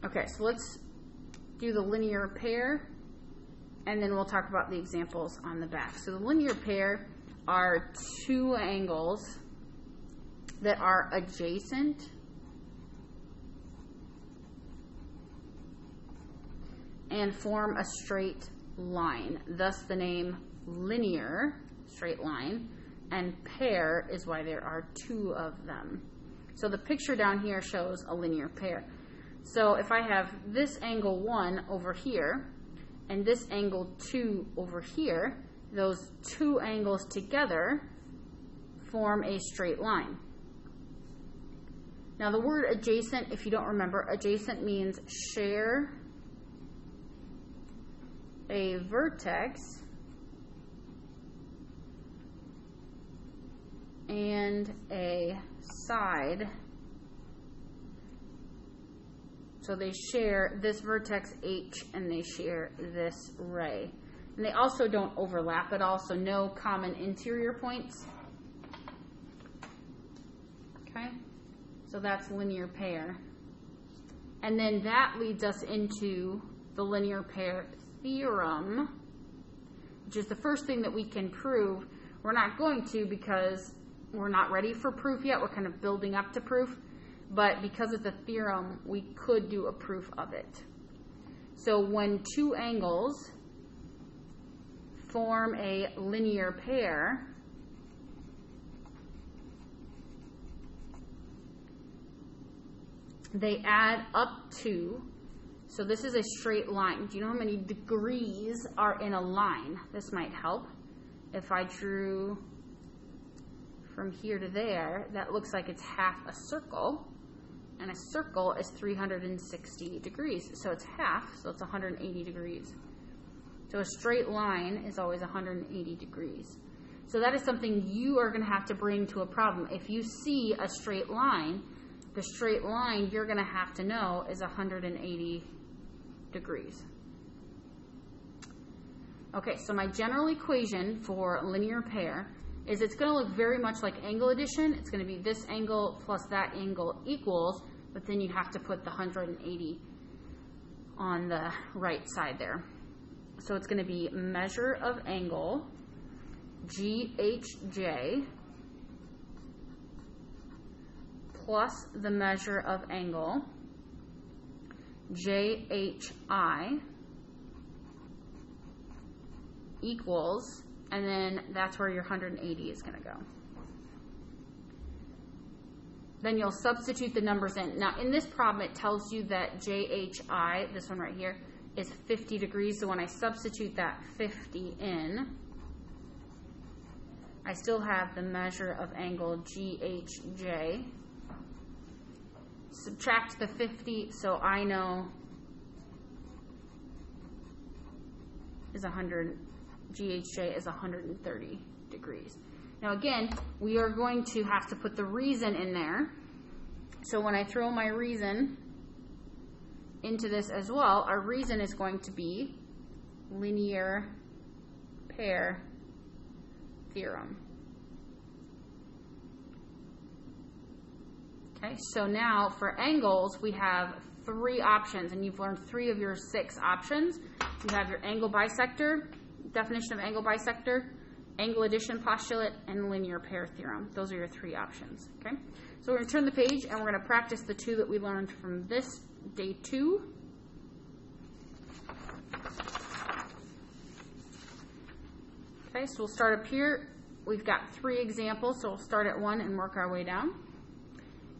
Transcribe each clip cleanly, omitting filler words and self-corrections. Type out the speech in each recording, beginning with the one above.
Okay, so let's do the linear pair, and then we'll talk about the examples on the back. So the linear pair are two angles that are adjacent and form a straight line, thus the name linear, straight line, and pair is why there are two of them. So the picture down here shows a linear pair. So if I have this angle 1 over here and this angle 2 over here, those two angles together form a straight line. Now the word adjacent, if you don't remember, adjacent means share a vertex and a side. So they share this vertex H and they share this ray. And they also don't overlap at all, so no common interior points. Okay? So that's linear pair. And then that leads us into the linear pair theorem, which is the first thing that we can prove. We're not going to because we're not ready for proof yet. We're kind of building up to proof. But because it's a theorem, we could do a proof of it. So when two angles form a linear pair, they add up to, so this is a straight line. Do you know how many degrees are in a line? This might help. If I drew from here to there, that looks like it's half a circle. And a circle is 360 degrees. So it's half, so it's 180 degrees. So a straight line is always 180 degrees. So that is something you are going to have to bring to a problem. If you see a straight line, the straight line you're going to have to know is 180 degrees. Okay, so my general equation for linear pair is it's going to look very much like angle addition. It's going to be this angle plus that angle equals, but then you have to put the 180 on the right side there. So it's going to be measure of angle, GHJ, plus the measure of angle, JHI, equals, and then that's where your 180 is going to go. Then you'll substitute the numbers in. Now in this problem it tells you that JHI, this one right here, is 50 degrees. So when I substitute that 50 in, I still have the measure of angle GHJ. Subtract the 50, so I know is 100. GHJ is 130 degrees. Now again, we are going to have to put the reason in there. So when I throw my reason into this as well, our reason is going to be linear pair theorem. Okay, so now for angles, we have three options, and you've learned 3 of your 6 options. You have your angle bisector, definition of angle bisector, angle addition postulate, and linear pair theorem. Those are your 3 options. Okay, so we're going to turn the page and we're going to practice the 2 that we learned from this day 2. Okay, so we'll start up here. We've got 3 examples, so we'll start at 1 and work our way down.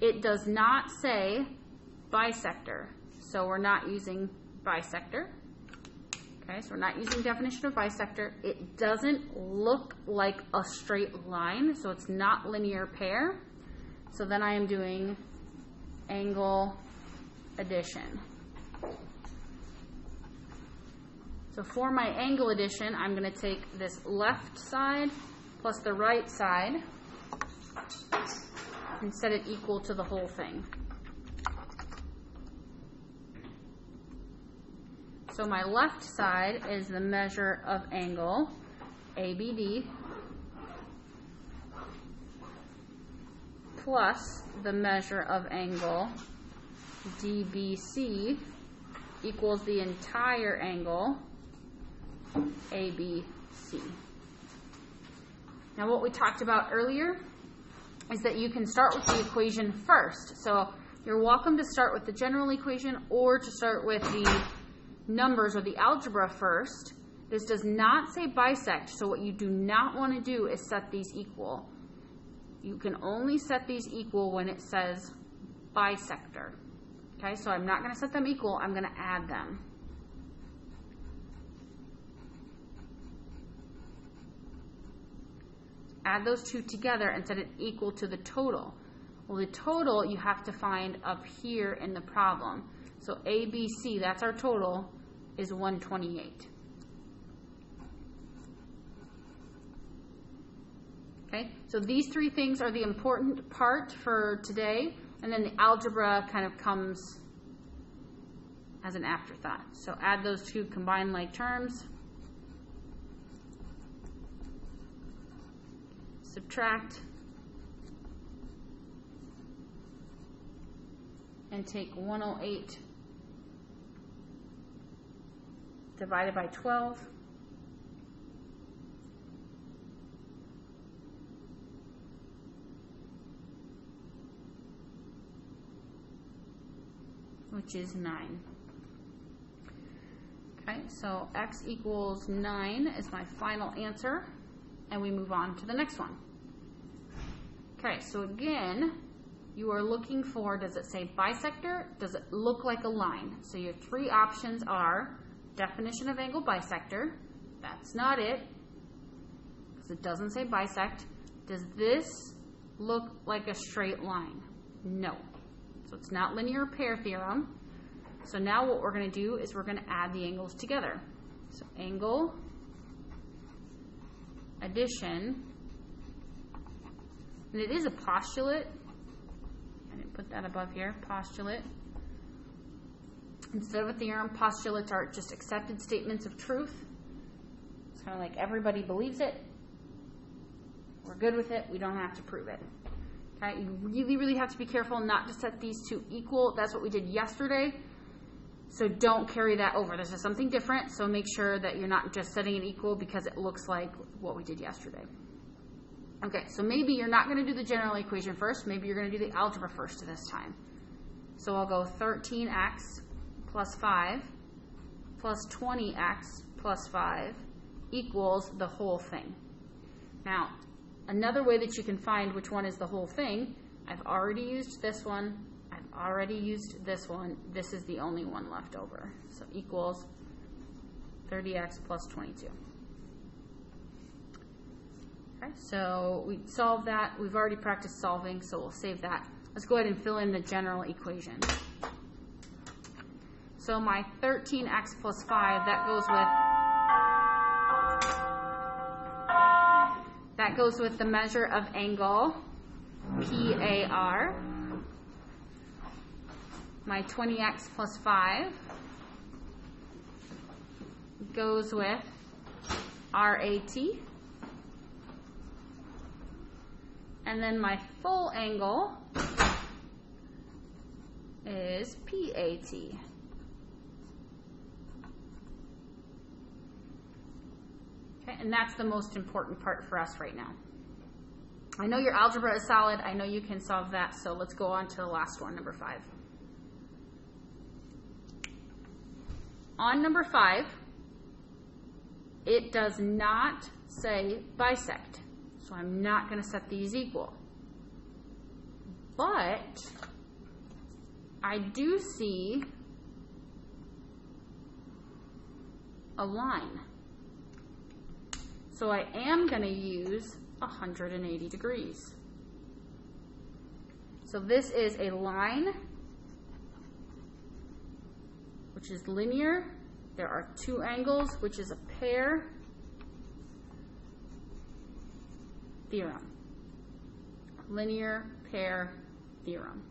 It does not say bisector, so we're not using bisector. Okay, so we're not using definition of bisector. It doesn't look like a straight line, so it's not linear pair. So then I am doing angle addition. So for my angle addition, I'm going to take this left side plus the right side and set it equal to the whole thing. So my left side is the measure of angle, ABD, plus the measure of angle, DBC equals the entire angle ABC. Now what we talked about earlier is that you can start with the equation first. So you're welcome to start with the general equation or to start with the numbers or the algebra first. This does not say bisect, so what you do not want to do is set these equal. You can only set these equal when it says bisector. Okay, so I'm not going to set them equal, I'm going to add them. Add those two together and set it equal to the total. Well, the total you have to find up here in the problem. So ABC, that's our total, is 128. Okay, so these three things are the important part for today, and then the algebra kind of comes as an afterthought. So add those two combined like terms. Subtract. And take 108 divided by 12. Which is 9. Okay, so x equals 9 is my final answer, and we move on to the next one. Okay, so again, you are looking for, does it say bisector? Does it look like a line? So your three options are definition of angle bisector. That's not it, because it doesn't say bisect. Does this look like a straight line? No. So it's not linear pair theorem. So now what we're going to do is we're going to add the angles together. So angle, addition, and it is a postulate. I didn't put that above here, postulate. Instead of a theorem, postulates are just accepted statements of truth. It's kind of like everybody believes it. We're good with it. We don't have to prove it. Okay, you really, really have to be careful not to set these two equal. That's what we did yesterday. So don't carry that over. This is something different, so make sure that you're not just setting it equal because it looks like what we did yesterday. Okay, so maybe you're not going to do the general equation first. Maybe you're going to do the algebra first this time. So I'll go 13x plus 5 plus 20x plus 5 equals the whole thing. Now, another way that you can find which one is the whole thing, I've already used this one, I've already used this one, this is the only one left over. So equals 30x plus 22. Okay, so we solved that. We've already practiced solving, so we'll save that. Let's go ahead and fill in the general equation. So my 13x plus 5, that goes with the measure of angle PAR. My 20x plus 5 goes with RAT. And then my full angle is PAT. Okay, and that's the most important part for us right now. I know your algebra is solid. I know you can solve that. So let's go on to the last one, number 5. On number 5, it does not say bisect. So I'm not going to set these equal. But I do see a line. So I am going to use 180 degrees. So this is a line which is linear. There are two angles, which is a pair theorem. Linear pair theorem.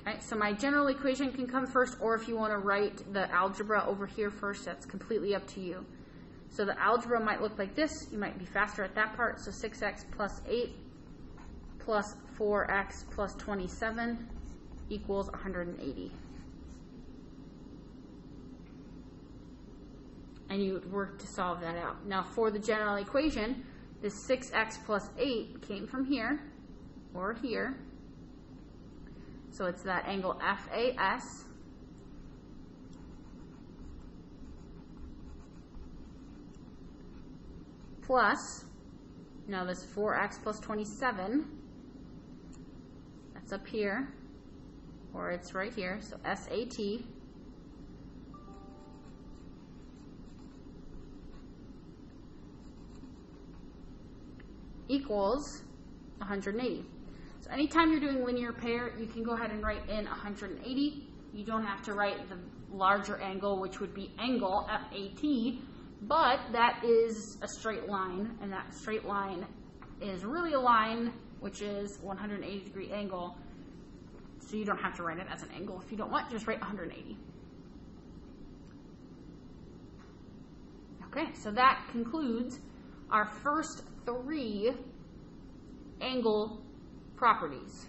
Okay, so my general equation can come first, or if you want to write the algebra over here first, that's completely up to you. So the algebra might look like this. You might be faster at that part. So 6x plus 8 plus 4x plus 27 equals 180. And you would work to solve that out. Now for the general equation, this 6x plus 8 came from here, or here. So it's that angle FAS plus, now this 4x plus 27, that's up here, or it's right here, so SAT equals 180. So anytime you're doing linear pair, you can go ahead and write in 180. You don't have to write the larger angle, which would be angle, FAT, but that is a straight line, and that straight line is really a line which is 180 degree angle, so you don't have to write it as an angle. If you don't want, just write 180. Okay, so that concludes our first 3 angle properties.